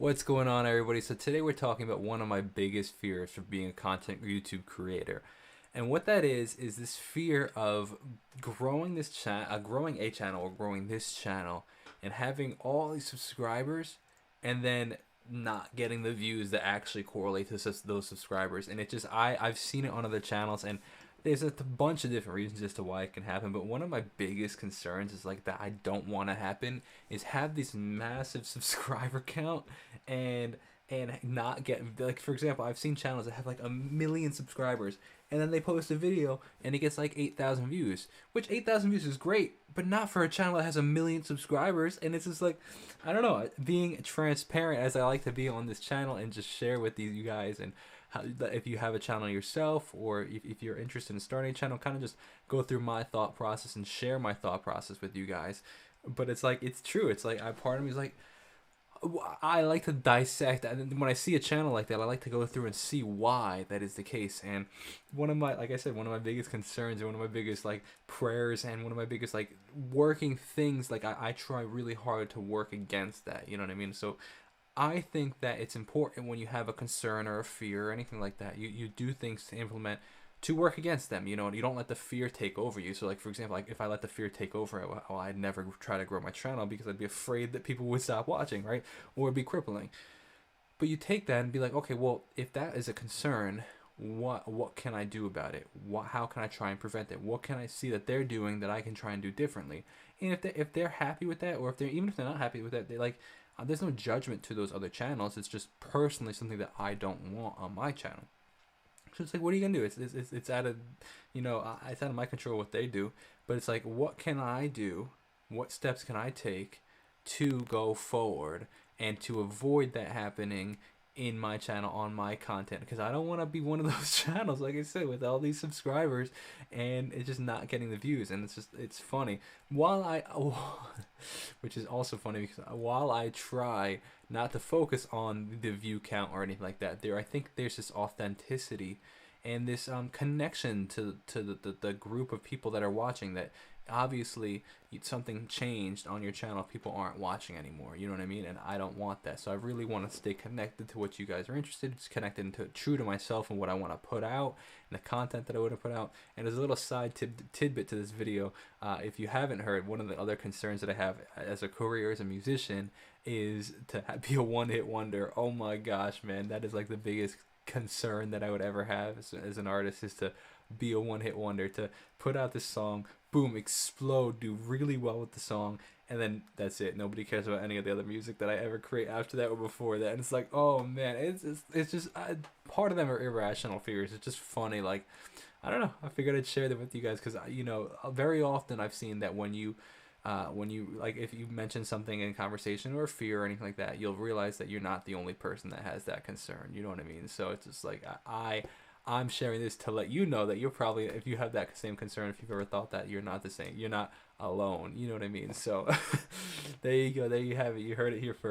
What's going on, everybody? So today we're talking about one of my biggest fears for being a content YouTube creator. And what that is this fear of growing this channel, growing a channel or growing this channel and having all these subscribers and then not getting the views that actually correlate to those subscribers. And it just, I've seen it on other channels, and there's a bunch of different reasons as to why it can happen, but one of my biggest concerns is like that I don't want to happen is have this massive subscriber count and not get, like, for example, I've seen channels that have like 1 million subscribers, and then they post a video and it gets like 8,000 views, which 8,000 views is great, but not for a channel that has 1 million subscribers. And it's just like, I don't know, being transparent as I like to be on this channel and just share with you guys, and how, if you have a channel yourself, or if you're interested in starting a channel, kind of just go through my thought process and share my thought process with you guys. But it's like, it's true. It's like, part of me is like, I like to dissect, and when I see a channel like that, I like to go through and see why that is the case. And one of my, like I said, one of my biggest concerns and one of my biggest like prayers and one of my biggest like working things, like I try really hard to work against that, you know what I mean? So I think that it's important when you have a concern or a fear or anything like that, you do things to implement to work against them. You know, you don't let the fear take over you. So like, for example, like if I let the fear take over, well, I'd never try to grow my channel because I'd be afraid that people would stop watching, right? Or it'd be crippling. But you take that and be like, okay, well, if that is a concern, what can I do about it? How can I try and prevent it? What can I see that they're doing that I can try and do differently? And if they're happy with that, or if they're not happy with that, they like, there's no judgment to those other channels. It's just personally something that I don't want on my channel. So it's like, what are you gonna do? It's out of, it's out of my control what they do. But it's like, what can I do? What steps can I take to go forward and to avoid that happening in my channel, on my content? Because I don't want to be one of those channels, like I said, with all these subscribers and it's just not getting the views. And it's funny, which is also funny, because while I try not to focus on the view count or anything like that, I think there's this authenticity and this connection to the group of people that are watching, that obviously something changed on your channel, people aren't watching anymore, you know what I mean? And I don't want that. So I really want to stay connected to what you guys are interested in, just connected to, true to myself and what I want to put out and the content that I want to put out. And there's a little side tidbit to this video. If you haven't heard, one of the other concerns that I have as a career as a musician is to be a one-hit wonder. Oh my gosh, man, that is like the biggest concern that I would ever have as an artist, is to be a one-hit wonder, to put out this song, boom, explode, do really well with the song, and then that's it. Nobody cares about any of the other music that I ever create after that or before that. And it's like, oh man, it's just part of them are irrational fears. It's just funny. Like, I don't know, I figured I'd share them with you guys, because very often I've seen that when you like, if you mention something in conversation or fear or anything like that, you'll realize that you're not the only person that has that concern, you know what I mean? So it's just like, I'm sharing this to let you know that you're probably, if you have that same concern, if you've ever thought that, you're not the same, you're not alone, you know what I mean? So there you go, there you have it, you heard it here first.